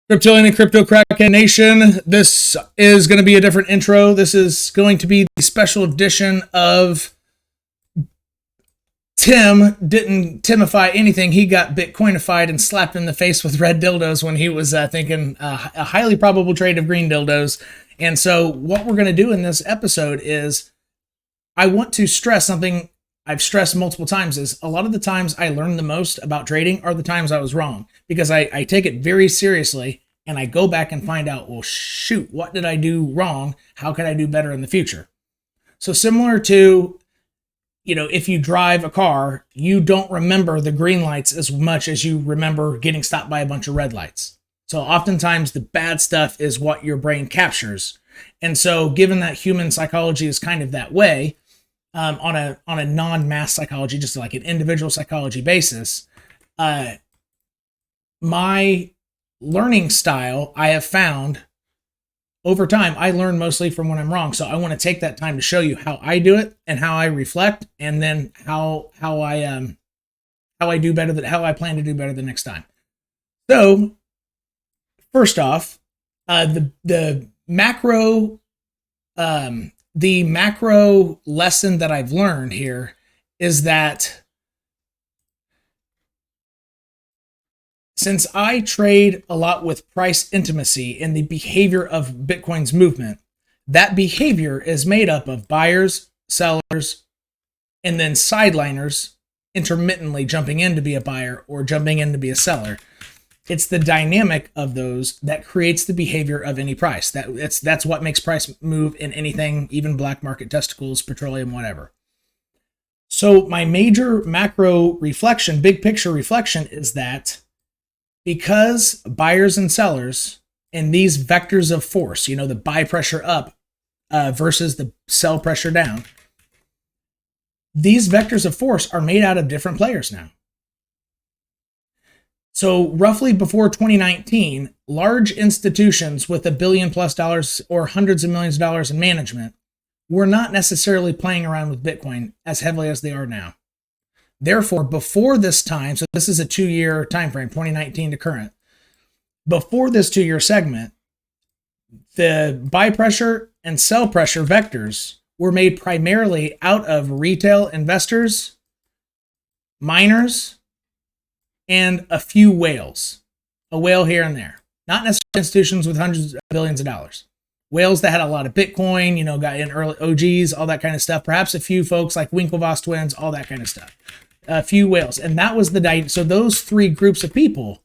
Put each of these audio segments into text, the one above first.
Cryptillion and Crypto Kraken Nation, this is going to be a different intro. This is going to be the special edition of Tim didn't Timify anything. He got Bitcoinified and slapped in the face with red dildos when he was thinking a highly probable trade of green dildos. And so what we're going to do in this episode is I want to stress something I've stressed multiple times is a lot of the times I learn the most about trading are the times I was wrong, because I take it very seriously and I go back and find out, well, shoot, what did I do wrong? How can I do better in the future? So similar to, if you drive a car, you don't remember the green lights as much as you remember getting stopped by a bunch of red lights. So oftentimes the bad stuff is what your brain captures. And so given that human psychology is kind of that way, on a non-mass psychology, just like an individual psychology basis, my learning style, I have found over time, I learn mostly from when I'm wrong. So I want to take that time to show you how I do it and how I reflect, and then how I do better, how I plan to do better the next time. So first off, the macro lesson that I've learned here is that since I trade a lot with price intimacy and the behavior of Bitcoin's movement, that behavior is made up of buyers, sellers, and then sideliners intermittently jumping in to be a buyer or jumping in to be a seller. It's the dynamic of those that creates the behavior of any price. That's what makes price move in anything, even black market testicles, petroleum, whatever. So my major macro reflection, big picture reflection, is that because buyers and sellers and these vectors of force, the buy pressure up versus the sell pressure down, these vectors of force are made out of different players now. So roughly before 2019, large institutions with $1 billion+ or hundreds of millions of dollars in management were not necessarily playing around with Bitcoin as heavily as they are now. Therefore, before this time, so this is a 2-year time frame, 2019 to current, before this 2-year segment, the buy pressure and sell pressure vectors were made primarily out of retail investors, miners, and a few whales, a whale here and there. Not necessarily institutions with hundreds of billions of dollars. Whales that had a lot of Bitcoin, got in early OGs, all that kind of stuff. Perhaps a few folks like Winklevoss twins, all that kind of stuff. A few whales. And that was so those three groups of people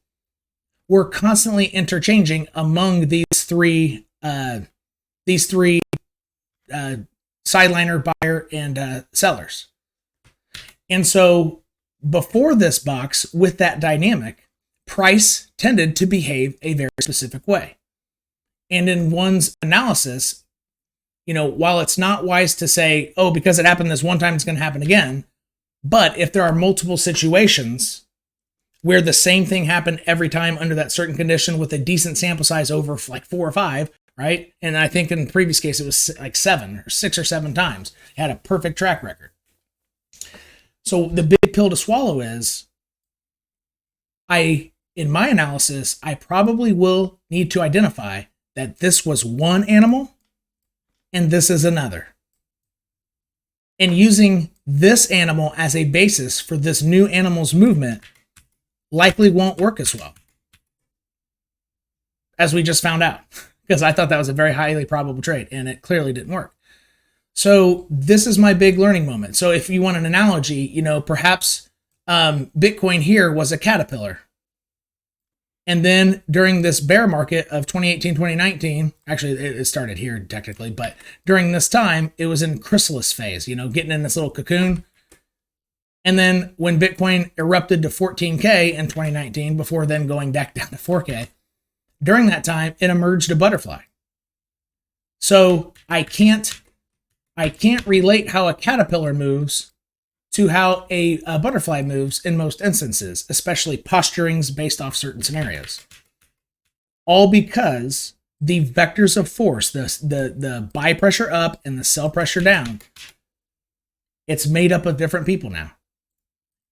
were constantly interchanging among these three sideliner, buyer, and sellers. And so before this box, with that dynamic, price tended to behave a very specific way. And in one's analysis, while it's not wise to say, oh, because it happened this one time, it's going to happen again. But if there are multiple situations where the same thing happened every time under that certain condition with a decent sample size over like 4 or 5, right? And I think in the previous case, it was like 6 or 7 times. It had a perfect track record. So the big pill to swallow is, in my analysis, I probably will need to identify that this was one animal and this is another. And using this animal as a basis for this new animal's movement likely won't work as well, as we just found out, because I thought that was a very highly probable trade and it clearly didn't work. So this is my big learning moment. So if you want an analogy, perhaps Bitcoin here was a caterpillar. And then during this bear market of 2018, 2019, actually it started here technically, but during this time, it was in chrysalis phase, getting in this little cocoon. And then when Bitcoin erupted to 14K in 2019, before then going back down to 4K, during that time, it emerged a butterfly. So I can't relate how a caterpillar moves to how a butterfly moves in most instances, especially posturings based off certain scenarios. All because the vectors of force, the buy pressure up and the sell pressure down, it's made up of different people now.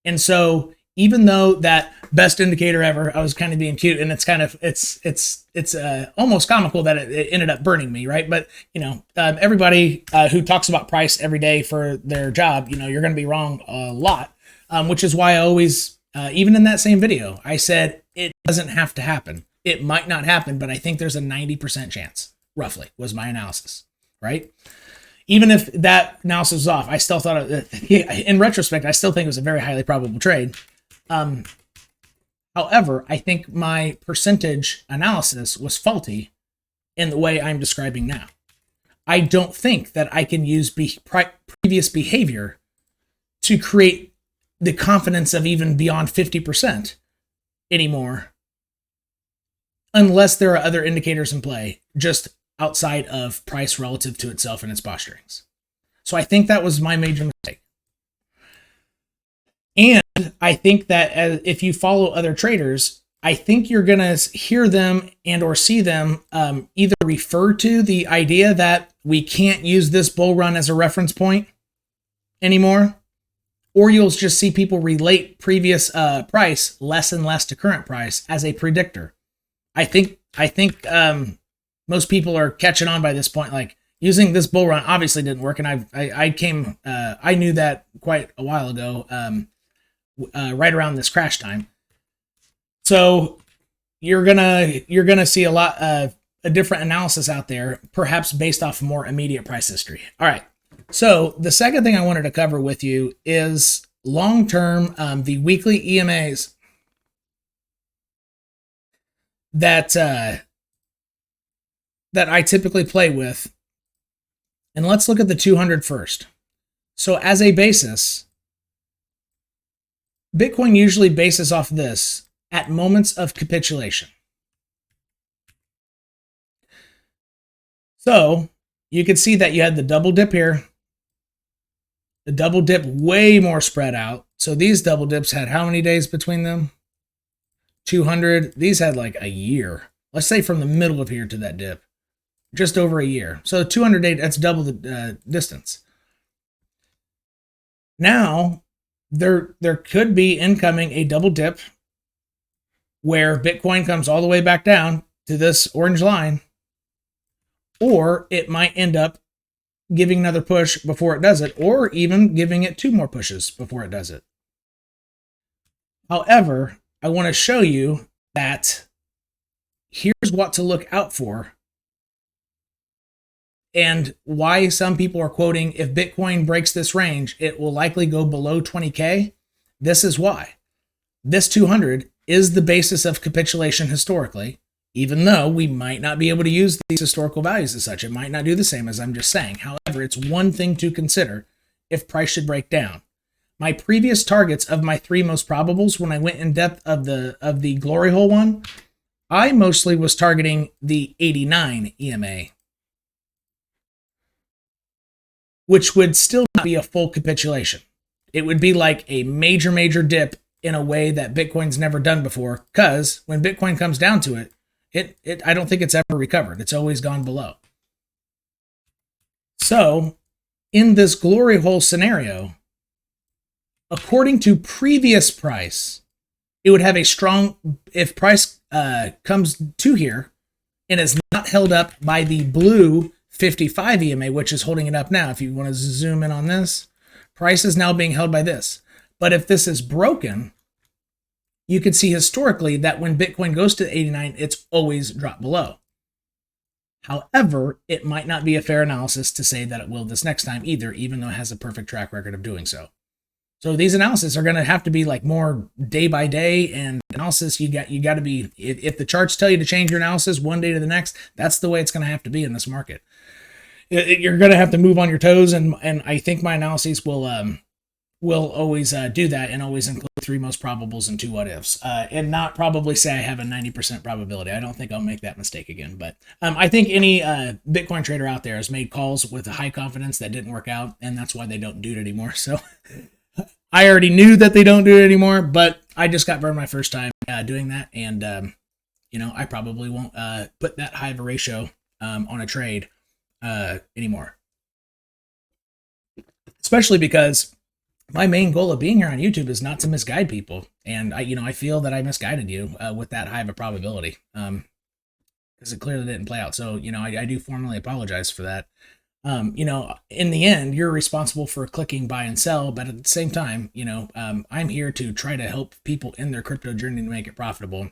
And so even though that best indicator ever, I was kind of being cute, and it's kind of it's almost comical that it ended up burning me, right? But everybody who talks about price every day for their job, you're going to be wrong a lot, which is why I always, even in that same video, I said it doesn't have to happen. It might not happen, but I think there's a 90% chance, roughly, was my analysis, right? Even if that analysis was off, I still thought, in retrospect, I still think it was a very highly probable trade. However, I think my percentage analysis was faulty in the way I'm describing now. I don't think that I can use previous behavior to create the confidence of even beyond 50% anymore, unless there are other indicators in play just outside of price relative to itself and its posturings. So I think that was my major mistake. And I think that if you follow other traders, I think you're going to hear them and or see them either refer to the idea that we can't use this bull run as a reference point anymore, or you'll just see people relate previous price less and less to current price as a predictor. I think most people are catching on by this point. Like, using this bull run obviously didn't work, and I knew that quite a while ago, right around this crash time. So you're gonna see a lot of a different analysis out there, perhaps based off more immediate price history. All right. So the second thing I wanted to cover with you is long-term, the weekly EMAs that I typically play with. And let's look at the 200 first. So as a basis, Bitcoin usually bases off this at moments of capitulation. So you can see that you had the double dip here, the double dip way more spread out. So these double dips had how many days between them? 200. These had like a year. Let's say from the middle of here to that dip, just over a year. So 200 days, that's double the distance. Now, there could be incoming a double dip where Bitcoin comes all the way back down to this orange line, or it might end up giving another push before it does it, or even giving it 2 more pushes before it does it. However, I want to show you that here's what to look out for and why some people are quoting, if Bitcoin breaks this range, it will likely go below 20K. This is why. This 200 is the basis of capitulation historically, even though we might not be able to use these historical values as such. It might not do the same, as I'm just saying. However, it's one thing to consider if price should break down. My previous targets of my 3 most probables, when I went in depth of the glory hole one, I mostly was targeting the 89 EMA, which would still not be a full capitulation. It would be like a major, major dip in a way that Bitcoin's never done before, because when Bitcoin comes down to it, I don't think it's ever recovered. It's always gone below. So in this glory hole scenario, according to previous price, it would have a strong, if price comes to here and is not held up by the blue 55 EMA, which is holding it up now. If you want to zoom in on this, price is now being held by this. But if this is broken, you can see historically that when Bitcoin goes to 89, it's always dropped below. However, it might not be a fair analysis to say that it will this next time either, even though it has a perfect track record of doing so. So these analysis are going to have to be like more day by day, and analysis, you got to be, if the charts tell you to change your analysis one day to the next, that's the way it's going to have to be in this market. You're going to have to move on your toes, and I think my analyses will always do that, and always include 3 most probables and 2 what ifs, and not probably say I have a 90% probability. I don't think I'll make that mistake again. But I think any Bitcoin trader out there has made calls with a high confidence that didn't work out, and that's why they don't do it anymore. So I already knew that they don't do it anymore, but I just got burned my first time doing that, and I probably won't put that high of a ratio on a trade anymore. Especially because my main goal of being here on YouTube is not to misguide people And I feel that I misguided you with that high of a probability, because it clearly didn't play out. So, I do formally apologize for that. In the end, you're responsible for clicking buy and sell, but at the same time, I'm here to try to help people in their crypto journey to make it profitable.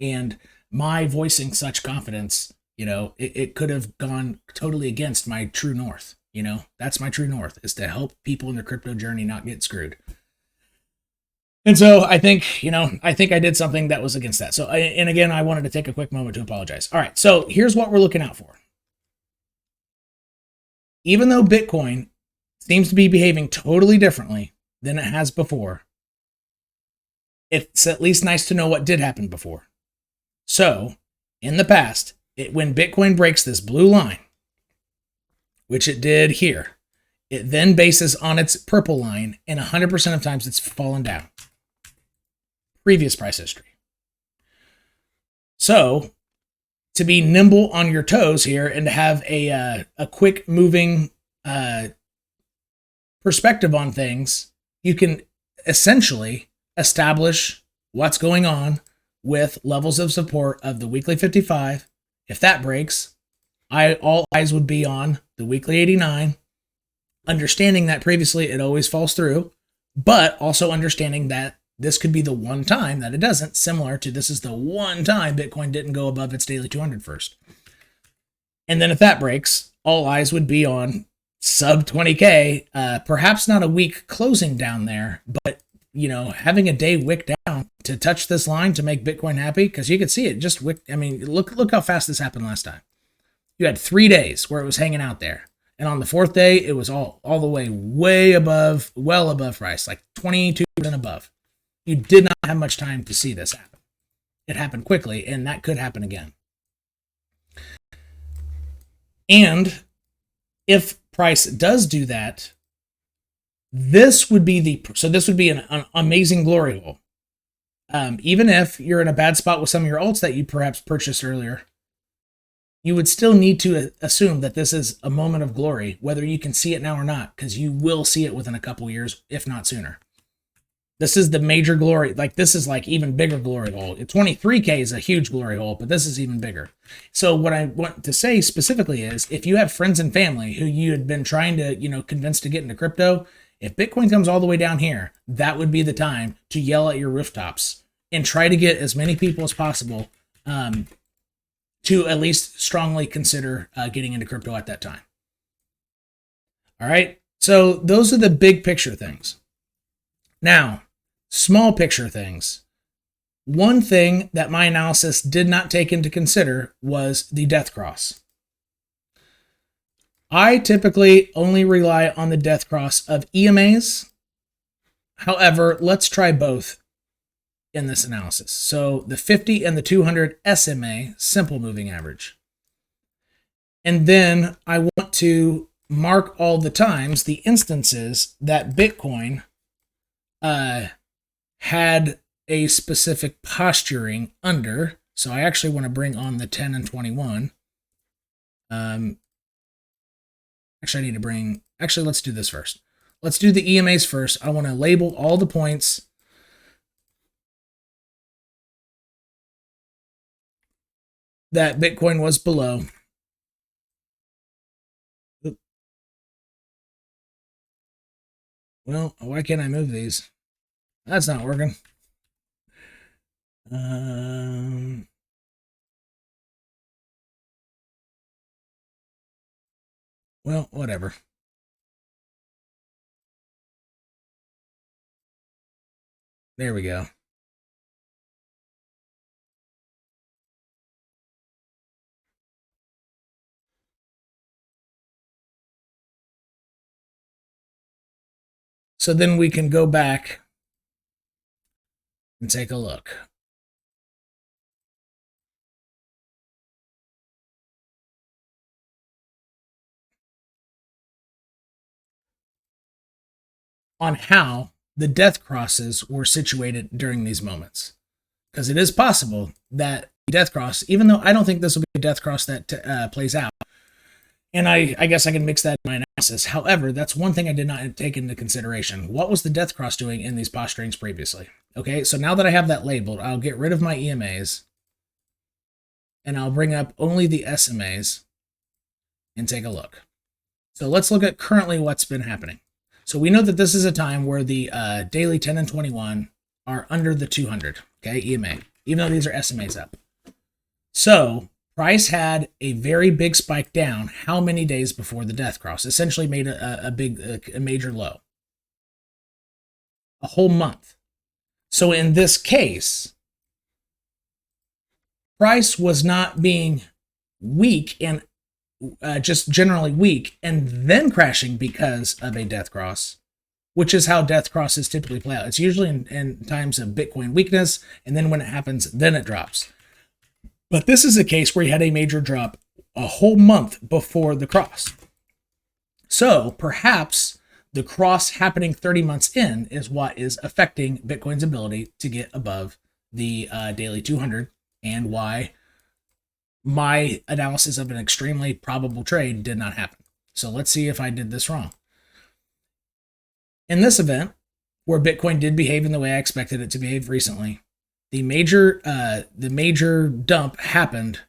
And my voicing such confidence, it could have gone totally against my true north. That's my true north, is to help people in their crypto journey not get screwed. And so I think I did something that was against that. So, and again, I wanted to take a quick moment to apologize. All right, so here's what we're looking out for. Even though Bitcoin seems to be behaving totally differently than it has before, it's at least nice to know what did happen before. So, in the past, when Bitcoin breaks this blue line, which it did here, it then bases on its purple line, and 100% of times it's fallen down. Previous price history. So, to be nimble on your toes here and to have a quick moving perspective on things, you can essentially establish what's going on with levels of support of the weekly 55. If that breaks, all eyes would be on the weekly 89, understanding that previously it always falls through, but also understanding that this could be the one time that it doesn't, similar to this is the one time Bitcoin didn't go above its daily 200 first. And then if that breaks, all eyes would be on sub 20K, perhaps not a week closing down there, but having a day wick down to touch this line to make Bitcoin happy, because you could see it just wick. I mean, look how fast this happened last time. You had 3 days where it was hanging out there. And on the fourth day, it was all the way above, well above price, like 22% above. You did not have much time to see this happen. It happened quickly, and that could happen again. And if price does do that, this would be an amazing glory hole. Even if you're in a bad spot with some of your alts that you perhaps purchased earlier, you would still need to assume that this is a moment of glory, whether you can see it now or not, because you will see it within a couple years, if not sooner. This is the major glory. This is even bigger glory hole. 23K is a huge glory hole, but this is even bigger. So what I want to say specifically is, if you have friends and family who you had been trying to, convince to get into crypto, if Bitcoin comes all the way down here, that would be the time to yell at your rooftops and try to get as many people as possible to at least strongly consider getting into crypto at that time. All right. So those are the big picture things. Now, small picture things. One thing that my analysis did not take into consider was the death cross. I typically only rely on the death cross of EMAs. However, let's try both in this analysis. So the 50 and the 200 SMA, simple moving average. And then I want to mark all the times, the instances that Bitcoin had a specific posturing under. So I actually want to bring on the 10 and 21. Actually, let's do this first. Let's do the EMAs first. I want to label all the points that Bitcoin was below. Well, why can't I move these? That's not working. Well, whatever. There we go. So then we can go back and take a look. On how the death crosses were situated during these moments. Because it is possible that death cross, even though I don't think this will be a death cross that plays out, And I guess I can mix that in my analysis. However, that's one thing I did not take into consideration. What was the death cross doing in these posturings previously? Okay, so now that I have that labeled, I'll get rid of my EMAs, and I'll bring up only the SMAs and take a look. So let's look at currently what's been happening. So we know that this is a time where the daily 10 and 21 are under the 200, okay, EMA, even though these are SMAs up. So price had a very big spike down how many days before the death cross? Essentially made a major low. A whole month. So in this case, price was not being weak and just generally weak and then crashing because of a death cross, which is how death crosses typically play out. It's usually in times of Bitcoin weakness, and then when it happens, then it drops. But this is a case where he had a major drop a whole month before the cross. So perhaps the cross happening 30 months in is what is affecting Bitcoin's ability to get above the daily 200, and why my analysis of an extremely probable trade did not happen. So let's see if I did this wrong. In this event, where Bitcoin did behave in the way I expected it to behave recently, the major dump happened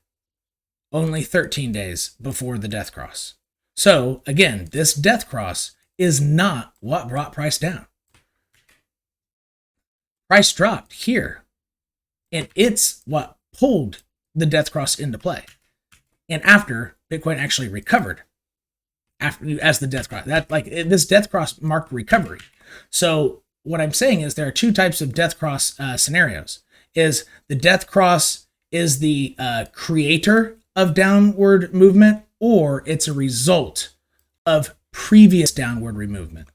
only 13 days before the death cross. So again, this death cross is not what brought price down. Price dropped here, and it's what pulled the death cross into play. And after Bitcoin actually recovered as the death cross, this death cross marked recovery. So what I'm saying is there are two types of death cross scenarios. Is the death cross is the creator of downward movement, or it's a result of previous downward movement.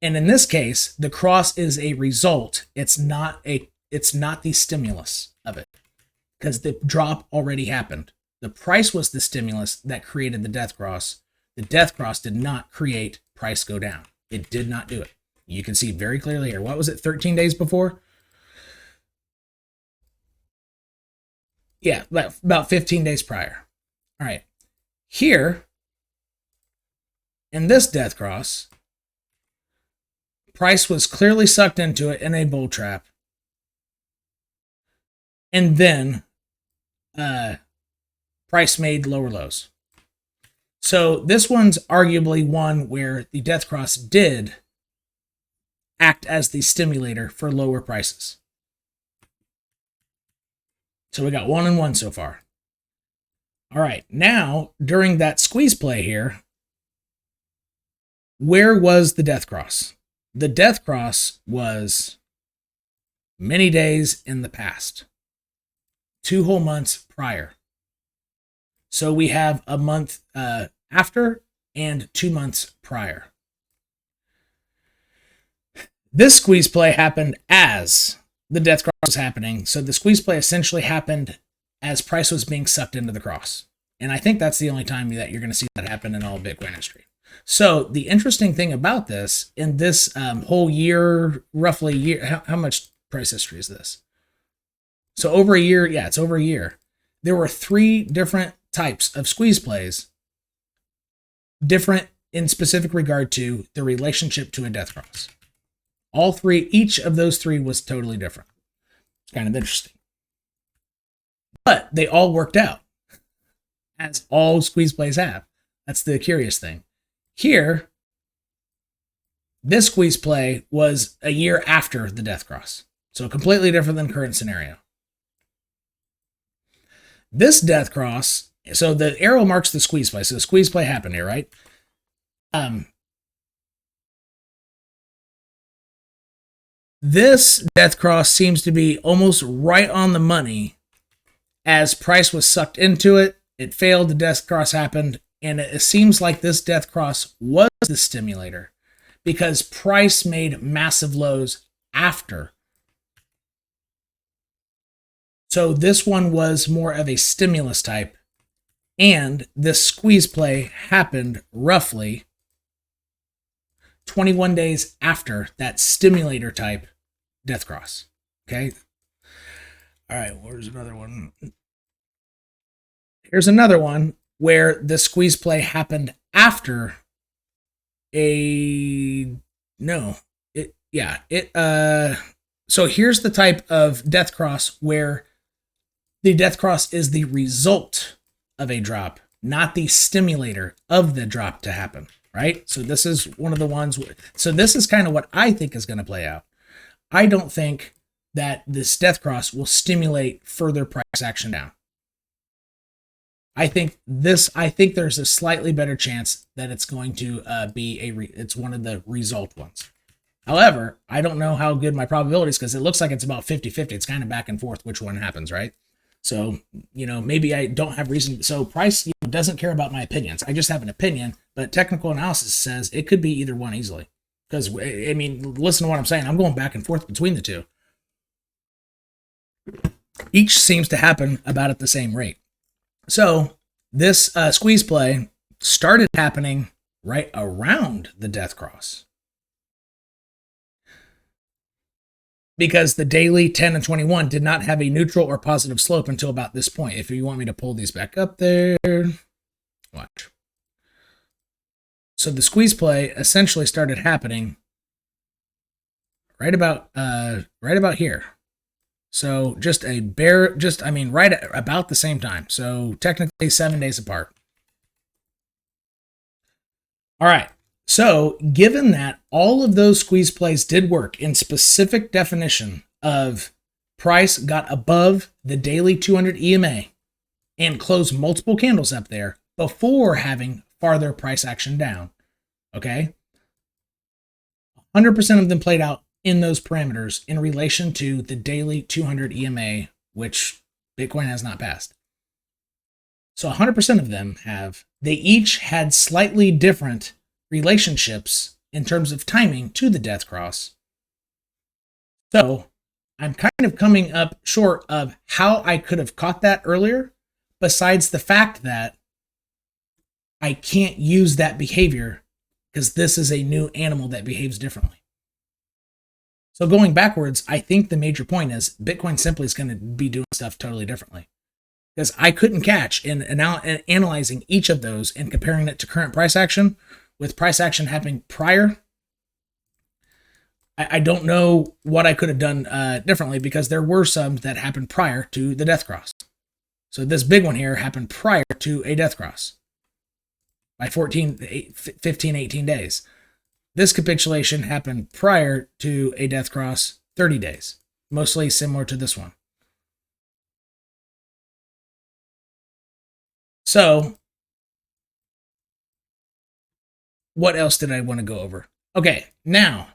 And in this case, the cross is a result. It's not the stimulus of it, because the drop already happened. The price was the stimulus that created the death cross. The death cross did not create price go down. It did not do it. You can see very clearly here. What was it, 13 days before? Yeah, about 15 days prior. All right. Here, in this death cross, price was clearly sucked into it in a bull trap. And then price made lower lows. So this one's arguably one where the death cross did act as the stimulator for lower prices. So we got 1 and 1 so far. All right, now during that squeeze play here, where was the death cross? The death cross was many days in the past, 2 whole months prior. So we have a month after and 2 months prior. This squeeze play happened as the death cross was happening. So the squeeze play essentially happened as price was being sucked into the cross. And I think that's the only time that you're going to see that happen in all Bitcoin history. So the interesting thing about this, in this whole year, roughly year, how much price history is this? So over a year, yeah, it's over a year. There were 3 different types of squeeze plays, different in specific regard to the relationship to a death cross. All 3, each of those 3 was totally different. It's kind of interesting. But they all worked out, as all squeeze plays have. That's the curious thing. Here, this squeeze play was a year after the death cross. So completely different than current scenario. This death cross, so the arrow marks the squeeze play. So the squeeze play happened here, right? This death cross seems to be almost right on the money. As price was sucked into it, it failed, the death cross happened, and it seems like this death cross was the stimulator because price made massive lows after. So this one was more of a stimulus type, and this squeeze play happened roughly 21 days after that stimulator type death cross. Okay. All right. Where's another one? Here's another one where the squeeze play happened after a, no, it, yeah, it, so here's the type of death cross where the death cross is the result of a drop, not the stimulator of the drop to happen, right? So this is one of the ones where, so this is kind of what I think is going to play out. I don't think that this death cross will stimulate further price action down. I think there's a slightly better chance that it's going to be it's one of the result ones. However, I don't know how good my probabilities, because it looks like it's about 50-50. It's kind of back and forth which one happens, right? So, you know, maybe I don't have reason. So price, you know, doesn't care about my opinions. I just have an opinion, but technical analysis says it could be either one easily. Because, I mean, listen to what I'm saying. I'm going back and forth between the two. Each seems to happen about at the same rate. So this squeeze play started happening right around the death cross, because the daily 10 and 21 did not have a neutral or positive slope until about this point. If you want me to pull these back up there, watch. So the squeeze play essentially started happening right about here. So just a bare, I mean, right at about the same time. So technically 7 days apart. All right. So given that all of those squeeze plays did work in specific definition of price got above the daily 200 EMA and closed multiple candles up there before having farther price action down, okay? 100% of them played out in those parameters in relation to the daily 200 EMA, which Bitcoin has not passed. So 100% of them they each had slightly different relationships in terms of timing to the death cross. So I'm kind of coming up short of how I could have caught that earlier, besides the fact that I can't use that behavior because this is a new animal that behaves differently. So going backwards, I think the major point is Bitcoin simply is going to be doing stuff totally differently. Because I couldn't catch in analyzing each of those and comparing it to current price action with price action happening prior. I don't know what I could have done differently, because there were some that happened prior to the death cross. So this big one here happened prior to a death cross by 15, 18 days. This capitulation happened prior to a death cross, 30 days, mostly similar to this one. So what else did I want to go over? Okay, now,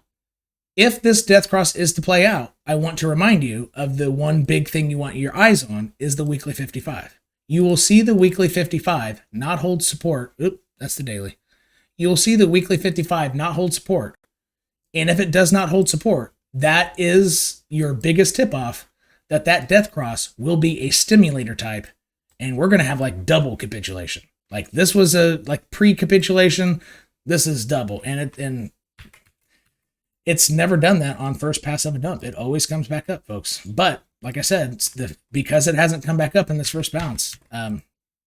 if this death cross is to play out, I want to remind you of the one big thing you want your eyes on is the weekly 55. You will see the weekly 55 not hold support. Oop, that's the daily. You will see the weekly 55 not hold support. And if it does not hold support, that is your biggest tip-off that that death cross will be a stimulator type, and we're going to have like double capitulation. Like this was a like pre-capitulation, this is double, and it's never done that on first pass of a dump. It always comes back up, folks. But like I said, because it hasn't come back up in this first bounce,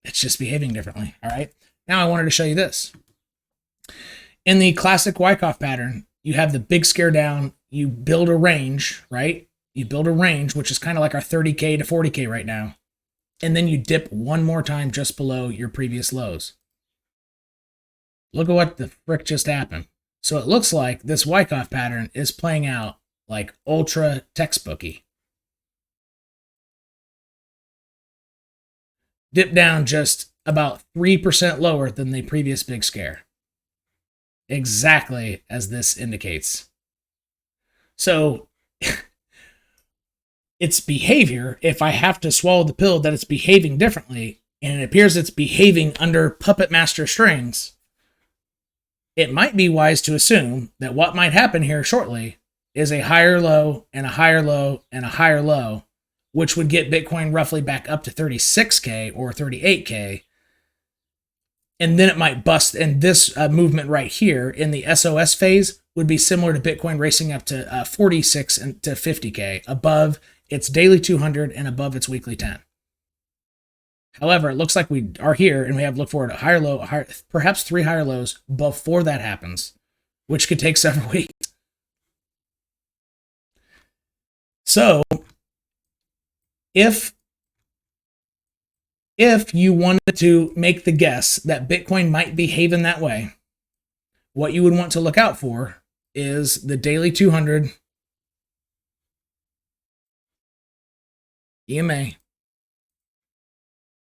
it's just behaving differently. All right. Now I wanted to show you this. In the classic Wyckoff pattern, you have the big scare down. You build a range, right? You build a range, which is kind of like our 30K to 40K right now. And then you dip one more time just below your previous lows. Look at what the frick just happened. So it looks like this Wyckoff pattern is playing out like ultra textbooky. Dip down just about 3% lower than the previous big scare. Exactly as this indicates. So its behavior, if I have to swallow the pill that it's behaving differently, and it appears it's behaving under puppet master strings, it might be wise to assume that what might happen here shortly is a higher low and a higher low and a higher low, which would get Bitcoin roughly back up to 36K or 38K. And then it might bust. And this movement right here in the SOS phase would be similar to Bitcoin racing up to 46 and to 50K above its daily 200 and above its weekly 10. However, it looks like we are here and we have to look forward to higher low, higher, perhaps 3 higher lows before that happens, which could take several weeks. So if you wanted to make the guess that Bitcoin might behave in that way, what you would want to look out for is the daily 200 EMA,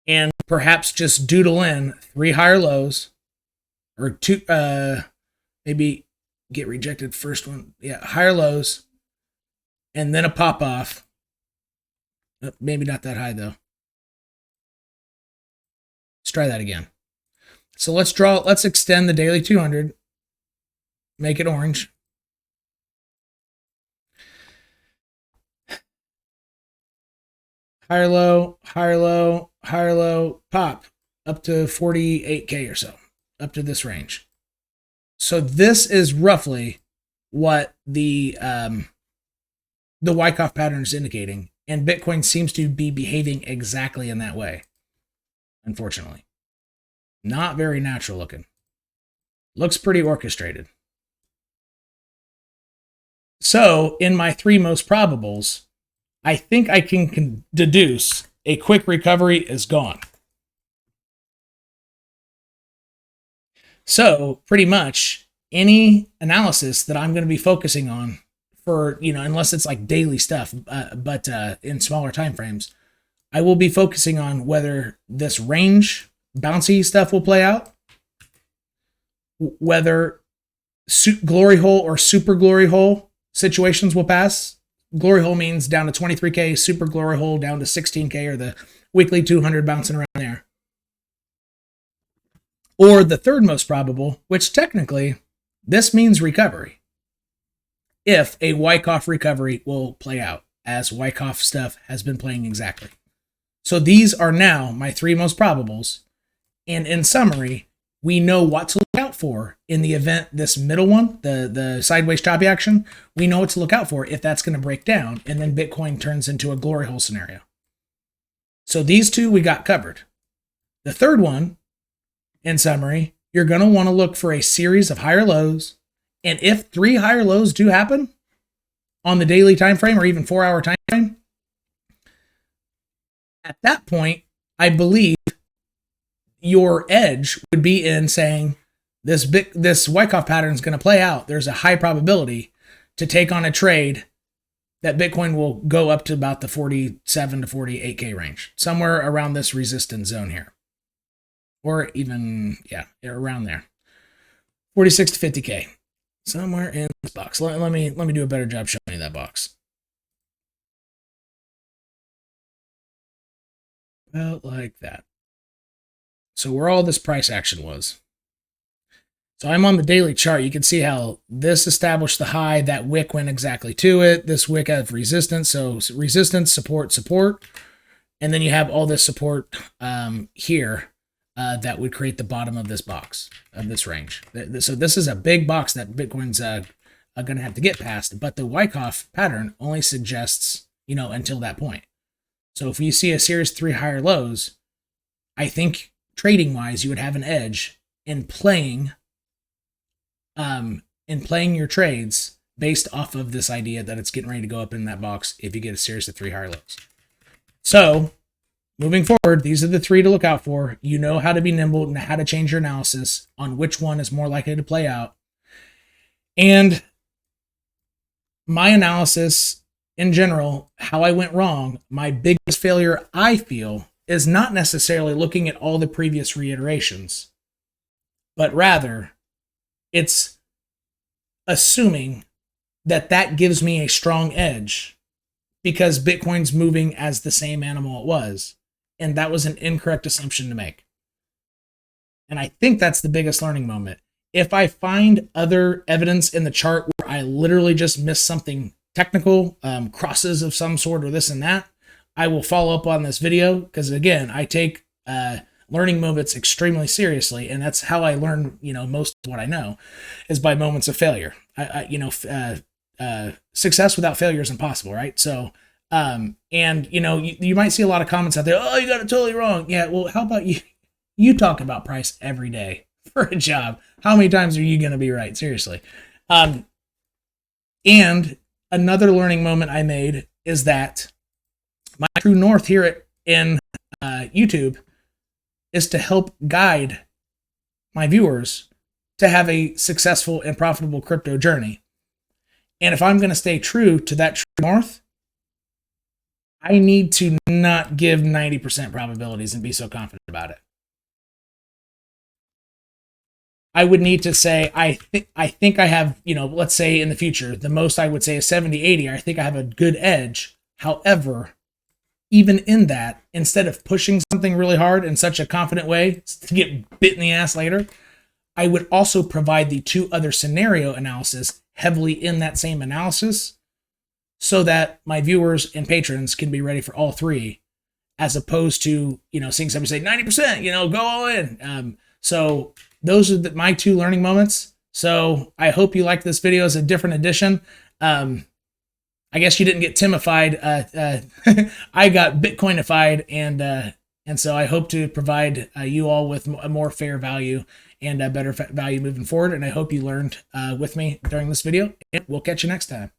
and perhaps just doodle in 3 higher lows, or 2, maybe get rejected first one. Yeah, higher lows, and then a pop off. Maybe not that high though. Let's try that again. So let's extend the daily 200, make it orange. Higher low, higher low, higher low, pop up to 48K or so, up to this range. So this is roughly what the Wyckoff pattern is indicating, and Bitcoin seems to be behaving exactly in that way. Unfortunately, not very natural looking. Looks pretty orchestrated. So in my 3 most probables, I think I can deduce a quick recovery is gone. So pretty much any analysis that I'm going to be focusing on for, unless it's like daily stuff, but in smaller time frames, I will be focusing on whether this range bouncy stuff will play out, whether glory hole or super glory hole situations will pass. Glory hole means down to 23K, super glory hole down to 16K, or the weekly 200 bouncing around there. Or the third most probable, which technically this means recovery, if a Wyckoff recovery will play out, as Wyckoff stuff has been playing exactly. So these are now my 3 most probables, and in summary, we know what to look out for in the event this middle one, the sideways choppy action, we know what to look out for if that's going to break down, and then Bitcoin turns into a glory hole scenario. So these 2 we got covered. The third one, in summary, you're going to want to look for a series of higher lows, and if 3 higher lows do happen on the daily time frame or even 4-hour time frame, at that point, I believe your edge would be in saying this Wyckoff pattern is going to play out. There's a high probability to take on a trade that Bitcoin will go up to about the 47 to 48K range, somewhere around this resistance zone here, or even around there, 46 to 50K, somewhere in this box. Let me do a better job showing you that box. About like that. So where all this price action was. So I'm on the daily chart. You can see how this established the high. That wick went exactly to it. This wick had resistance. So resistance, support, support. And then you have all this support here that would create the bottom of this box, of this range. So this is a big box that Bitcoin's going to have to get past. But the Wyckoff pattern only suggests, until that point. So if you see a series 3 higher lows, I think trading-wise, you would have an edge in playing your trades based off of this idea that it's getting ready to go up in that box if you get a series of 3 higher lows. So moving forward, these are the 3 to look out for. You know how to be nimble and how to change your analysis on which one is more likely to play out. And my analysis in general, how I went wrong, my biggest failure, I feel, is not necessarily looking at all the previous reiterations, but rather it's assuming that gives me a strong edge because Bitcoin's moving as the same animal it was. And that was an incorrect assumption to make. And I think that's the biggest learning moment. If I find other evidence in the chart where I literally just missed something technical, crosses of some sort or this and that, I will follow up on this video because, again, I take learning moments extremely seriously, and that's how I learn, most of what I know is by moments of failure. Success without failure is impossible, right? So And, you know, you might see a lot of comments out there, oh, you got it totally wrong. Yeah, well, how about you? You talk about price every day for a job. How many times are you going to be right? Seriously. And another learning moment I made is that my true north here in YouTube is to help guide my viewers to have a successful and profitable crypto journey. And if I'm going to stay true to that true north, I need to not give 90% probabilities and be so confident about it. I would need to say, I think I have, you know, let's say in the future, the most I would say is 70, 80. I think I have a good edge. However, even in that, instead of pushing something really hard in such a confident way to get bit in the ass later, I would also provide the 2 other scenario analysis heavily in that same analysis so that my viewers and patrons can be ready for all 3, as opposed to, you know, seeing somebody say 90%, you know, go all in. So those are my 2 learning moments. So I hope you like this video as a different edition. I guess you didn't get Timified. I got Bitcoinified, and so I hope to provide you all with a more fair value and a better value moving forward. And I hope you learned with me during this video. And we'll catch you next time.